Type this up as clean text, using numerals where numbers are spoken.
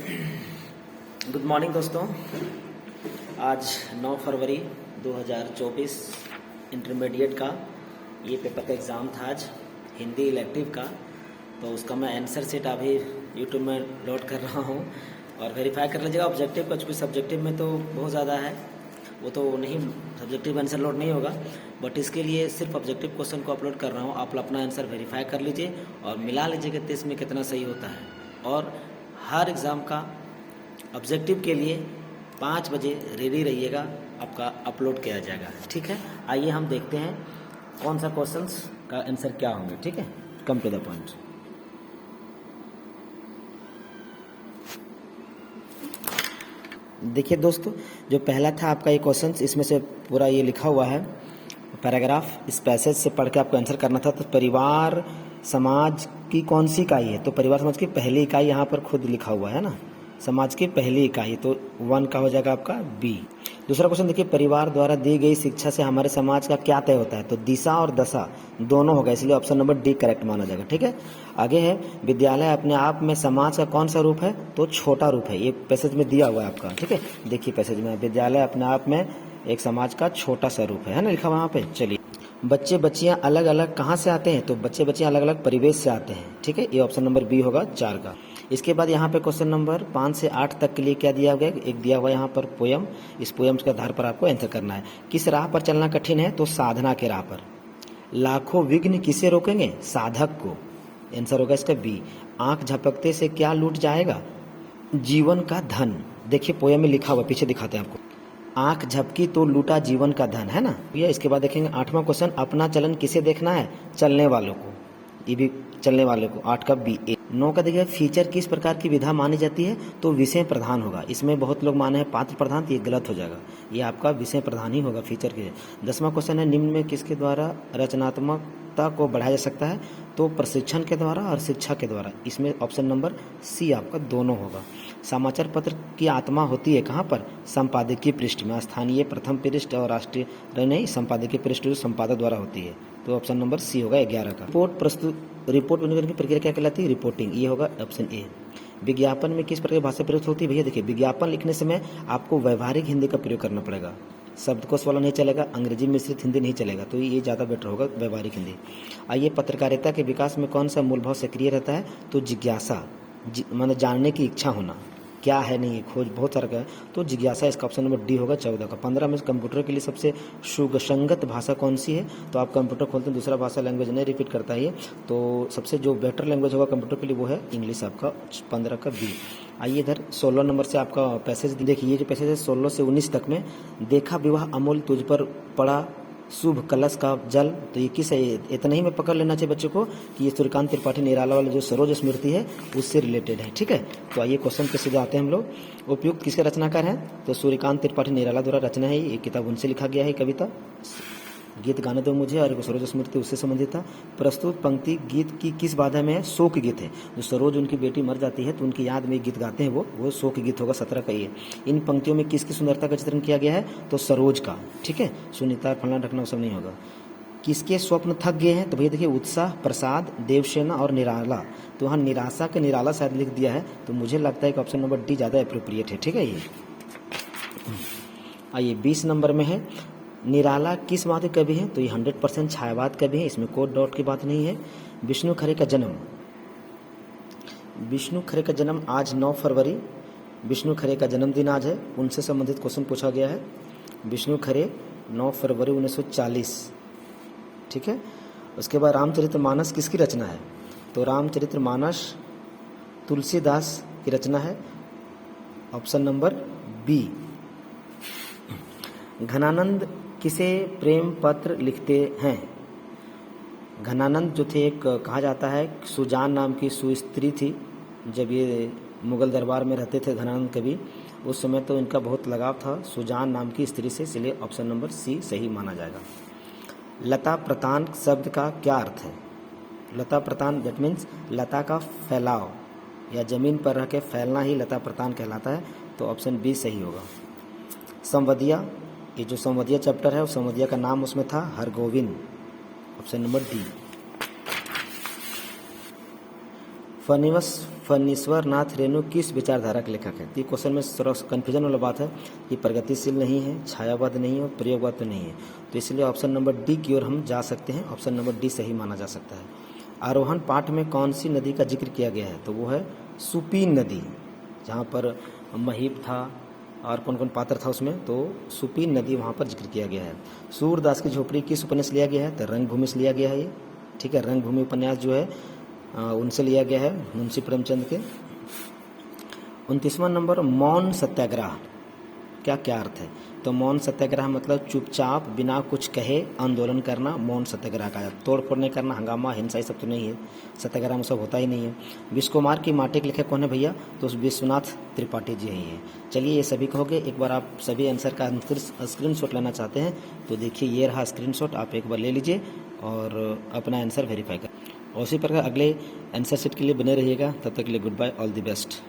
Good morning दोस्तों। आज 9 फरवरी 2024 intermediate का ये पेपर का एग्ज़ाम था आज, हिंदी इलेक्टिव का। तो उसका मैं आंसर शीट अभी यूट्यूब में लोड कर रहा हूँ और वेरीफाई कर लीजिएगा। ऑब्जेक्टिव का कुछ सब्जेक्टिव में तो बहुत ज़्यादा है, वो तो नहीं, सब्जेक्टिव आंसर लोड नहीं होगा, बट इसके लिए सिर्फ ऑब्जेक्टिव क्वेश्चन को अपलोड कर रहा हूँ। आप अपना आंसर वेरीफाई कर लीजिए और मिला लीजिए कि इसमें कितना सही होता है। और हर एग्ज़ाम का ऑब्जेक्टिव के लिए 5 बजे रेडी रहिएगा, आपका अपलोड किया जाएगा। ठीक है, आइए हम देखते हैं कौन सा क्वेश्चंस का आंसर क्या होंगे। ठीक है, कम टू द पॉइंट। देखिए दोस्तों, जो पहला था आपका ये क्वेश्चन, इसमें से पूरा ये लिखा हुआ है पैराग्राफ, इस पैसेज से पढ़ के आपको आंसर करना था। तो परिवार समाज की कौन सी इकाई है? तो परिवार समाज की पहली इकाई यहाँ पर खुद लिखा हुआ है ना, समाज की पहली इकाई, तो 1 का हो जाएगा आपका बी। दूसरा क्वेश्चन देखिए, परिवार द्वारा दी गई शिक्षा से हमारे समाज का क्या तय होता है? तो दिशा और दशा दोनों होगा, इसलिए ऑप्शन नंबर डी करेक्ट माना जाएगा। ठीक है, आगे है विद्यालय अपने आप में समाज का कौन सा रूप है? तो छोटा रूप है, ये पैसेज में दिया हुआ है आपका। ठीक है, देखिए पैसेज में विद्यालय अपने आप में एक समाज का छोटा सा रूप है ना, लिखा वहाँ पे। चलिए, बच्चे बच्चियाँ अलग अलग कहाँ से आते हैं? तो बच्चे बच्चियाँ अलग अलग परिवेश से आते हैं। ठीक है, ये ऑप्शन नंबर बी होगा 4 का। इसके बाद यहाँ पे क्वेश्चन नंबर 5 से 8 तक के लिए क्या दिया गया? एक दिया हुआ यहाँ पर पोयम, इस पोयम के आधार पर आपको आंसर करना है। किस राह पर चलना कठिन है? तो साधना के राह पर। लाखों विघ्न किसे रोकेंगे? साधक को। आंसर होगा इसका बी। आंख झपकते से क्या लूट जाएगा? जीवन का धन। देखिए पोयम में लिखा हुआ, पीछे दिखाते हैं आपको। आंख झपकी तो लूटा जीवन का धन, है ना। ये इसके बाद देखेंगे 8वां क्वेश्चन, अपना चलन किसे देखना है? चलने वालों को, ये भी चलने वाले को, 8 का बी। 9 का देखिए, फीचर किस प्रकार की विधा मानी जाती है? तो विषय प्रधान होगा। इसमें बहुत लोग माने हैं पात्र प्रधान, तो ये गलत हो जाएगा, ये आपका विषय प्रधान ही होगा फीचर के। 10वां क्वेश्चन है, निम्न में किसके द्वारा रचनात्मकता को बढ़ाया जा सकता है? तो प्रशिक्षण के द्वारा और शिक्षा के द्वारा। इसमें ऑप्शन नंबर सी आपका दोनों होगा। समाचार पत्र की आत्मा होती है कहाँ पर? संपादकीय पृष्ठ में, स्थानीय प्रथम पृष्ठ और राष्ट्रीय नहीं, संपादकीय पृष्ठ जो संपादक द्वारा होती है। तो ऑप्शन नंबर सी होगा 11 का। रिपोर्ट बनने की प्रक्रिया क्या कहलाती है? रिपोर्टिंग, ये होगा ऑप्शन ए। विज्ञापन में किस प्रकार की भाषा प्रयुक्त होती है? भैया देखिए, विज्ञापन लिखने समय आपको व्यवहारिक हिंदी का प्रयोग करना पड़ेगा, शब्दकोश वाला नहीं चलेगा, अंग्रेजी मिश्रित हिंदी नहीं चलेगा, तो ये ज़्यादा बेटर होगा, व्यवहारिक हिंदी। आइए, पत्रकारिता के विकास में कौन सा मूल भाव सक्रिय रहता है? तो जिज्ञासा, माने जानने की इच्छा होना, क्या है नहीं, खोज बहुत सारा का है, तो जिज्ञासा इसका ऑप्शन नंबर डी होगा 14 का। 15 में कंप्यूटर के लिए सबसे सुसंगत भाषा कौन सी है? तो आप कंप्यूटर खोलते हैं, दूसरा भाषा लैंग्वेज नहीं रिपीट करता है ये, तो सबसे जो बेटर लैंग्वेज होगा कंप्यूटर के लिए वो है इंग्लिश, आपका 15 का बी। आइए इधर 16 नंबर से आपका पैसेज देखिए, ये जो पैसेज है 16 से 19 तक में, देखा विवाह अमूल तुझ पर पड़ा शुभ कलश का जल, तो ये किस है? इतना ही में पकड़ लेना चाहिए बच्चों को कि ये सूर्यकांत त्रिपाठी निराला वाला जो सरोज स्मृति है उससे रिलेटेड है। ठीक है, तो आइए क्वेश्चन पे सीधे आते हैं हम लोग। उपयुक्त किसके रचनाकार हैं? तो सूर्यकांत त्रिपाठी निराला द्वारा रचना है, ये किताब उनसे लिखा गया है कविता। गीत गाने दो मुझे, और सरोज स्मृति उससे संबंधित था। प्रस्तुत पंक्ति गीत की किस बाधा में है? शोक गीत है। जो सरोज उनकी बेटी मर जाती है तो उनकी याद में गीत गाते हैं, वो शोक गीत होगा, 17 का ये। इन पंक्तियों में किसकी सुंदरता का चित्रण किया गया है? तो सरोज का। ठीक है, सुनीता फलना ढकना सब नहीं होगा। किसके स्वप्न थक गए हैं? तो भैया देखिए, उत्साह, प्रसाद, देवसेना और निराला। तो वहाँ निराशा का निराला शायद लिख दिया है, तो मुझे लगता है कि ऑप्शन नंबर डी ज़्यादा अप्रोप्रिएट है। ठीक है, ये आइए 20 नंबर में है, निराला किस बात के कवि हैं? तो ये 100% छायावाद कवि है, इसमें कोड डॉट की बात नहीं है। विष्णु खरे का जन्म, विष्णु खरे का जन्म आज 9 फरवरी, विष्णु खरे का जन्मदिन आज है, उनसे संबंधित क्वेश्चन पूछा गया है। विष्णु खरे 9 फरवरी 1940। ठीक है, उसके बाद रामचरितमानस किसकी रचना है? तो रामचरितमानस तुलसीदास की रचना है, ऑप्शन नंबर बी। घनानंद किसे प्रेम पत्र लिखते हैं? घनानंद जो थे, एक कहा जाता है सुजान नाम की सुस्त्री थी, जब ये मुगल दरबार में रहते थे घनानंद कवि, उस समय तो इनका बहुत लगाव था सुजान नाम की स्त्री से, इसलिए ऑप्शन नंबर सी सही माना जाएगा। लता प्रतान शब्द का क्या अर्थ है? लता प्रतान दैट मीन्स लता का फैलाव या जमीन पर रह के फैलना ही लता प्रतान कहलाता है, तो ऑप्शन बी सही होगा। संवदिया, ये जो संवदिया चैप्टर है, वो संवदिया का नाम उसमें था Hargovind, option number D. Phanishwar Nath Renu किस विचारधारा के लेखक है? तो ये क्वेश्चन में थोड़ा कन्फ्यूजन वाला बात है, ये प्रगतिशील नहीं है, छायावाद नहीं है और प्रयोगवाद तो नहीं है, तो इसलिए ऑप्शन नंबर डी की ओर हम जा सकते हैं। ऑप्शन नंबर डी सही माना जा सकता है। आरोहण पाठ में कौन सी नदी का जिक्र किया गया है? तो वो है सुपीन नदी, जहाँ पर महीप था और कौन कौन पात्र था उसमें, तो सुपीन नदी वहाँ पर जिक्र किया गया है। सूरदास की झोपड़ी किस उपन्यास से लिया गया है? तो रंगभूमि से लिया गया है ये, ठीक है। रंगभूमि उपन्यास जो है उनसे लिया गया है, मुंशी प्रेमचंद के। 29वां नंबर, मौन सत्याग्रह क्या क्या अर्थ है? तो मौन सत्याग्रह मतलब चुपचाप बिना कुछ कहे आंदोलन करना, मौन सत्याग्रह का। तोड़ फोड़ नहीं करना, हंगामा हिंसा ये सब तो नहीं है, सत्याग्रह में सब होता ही नहीं है। विश्वकुमार की माटी के लेखक कौन है भैया? तो विश्वनाथ त्रिपाठी जी ही हैं। चलिए ये सभी कहोगे, एक बार आप सभी आंसर का स्क्रीनशॉट लेना चाहते हैं तो देखिए ये रहा स्क्रीनशॉट, आप एक बार ले लीजिए और अपना आंसर वेरीफाई कर। और उसी प्रकार अगले आंसर शीट के लिए बने रहिएगा। तब तक के लिए goodbye, all the best.